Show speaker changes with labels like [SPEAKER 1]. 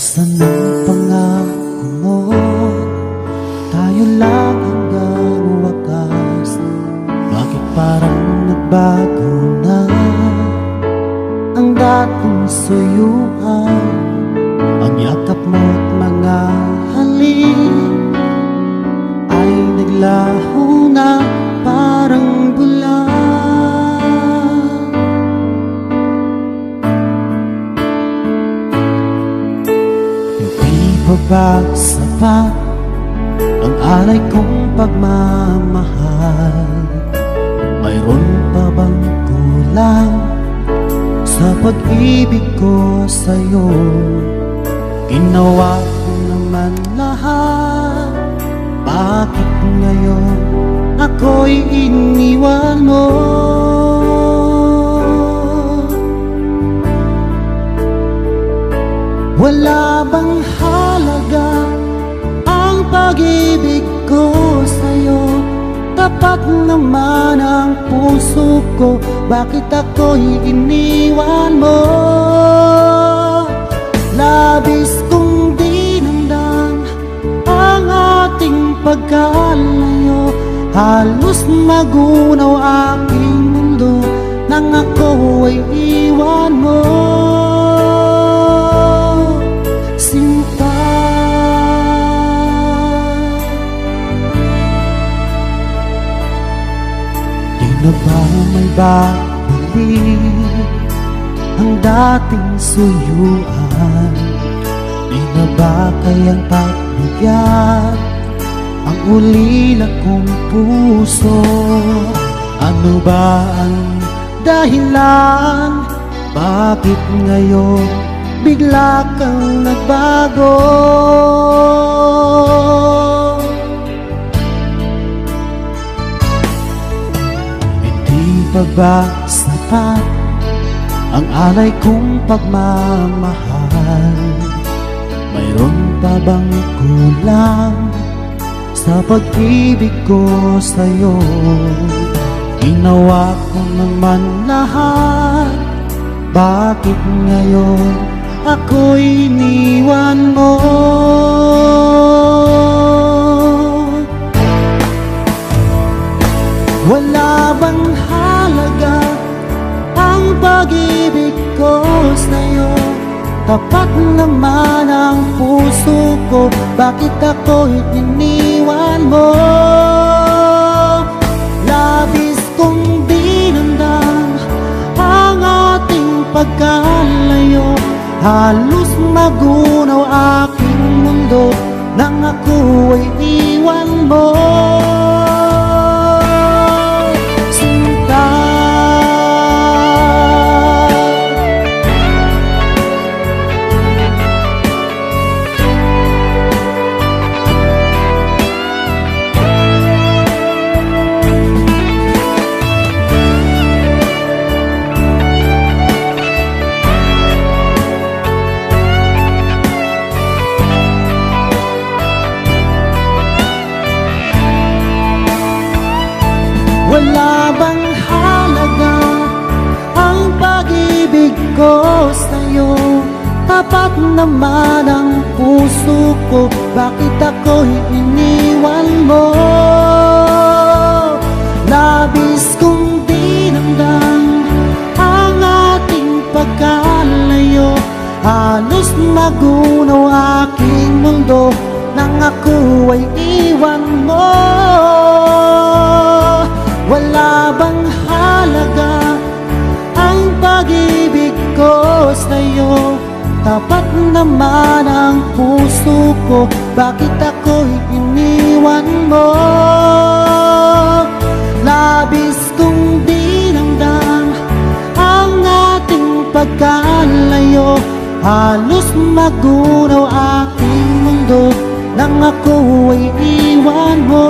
[SPEAKER 1] Nasaan ang pangako mo? Tayo lang hanggang wakas. Bakit parang nagbago na ang dating suyuan? Ang yakap mo't mga halik ay naglaho na parang bula. Hindi pa ba sapat ang alay kong pagmamahal? Mayroon pa bang kulang sa pag-ibig ko sa'yo? Ginawa ko naman lahat, bakit ngayon ako'y iniwan mo? Wala bang halaga ang pag-ibig ko sa'yo? Tapat naman ang puso ko, bakit ako'y iniwan mo? Labis kong dinamdam ang ating pagkalayo, halos magunaw aking mundo nang ako ay iwan mo. Sinta, di na ba may babalik ang dating suyuan? Di na ba kayang pagbigyan ang ulila kong puso? Ano ba ang dahilan? Bakit ngayon bigla kang nagbago? Hindi pa ba sapat ang alay kong pagmamahal? Mayroon pa bang kulang sa pag-ibig ko sa'yo? Ginawa ko naman lahat, bakit ngayon ako'y iniwan mo? Wala bang halaga ang pag-ibig ko sa'yo? Tapat naman ang puso ko, bakit ako'y iniwan mo? Labis kong dinamdam ang ating pagkalayo, halos magunaw aking mundo nang ako ay iwan mo. Wala bang halaga ang pag-ibig ko sa'yo? Tapat naman ang puso ko, bakit ako'y iniwan mo? Labis kong dinamdam ang ating pagkalayo, halos magunaw aking mundo nang ako ay iwan mo. Wala bang halaga ang pag-ibig ko sa'yo? Tapat naman ang puso ko, bakit ako'y iniwan mo? Labis kong dinamdam ang ating pagkalayo, halos magunaw aking mundo nang ako ay iwan mo.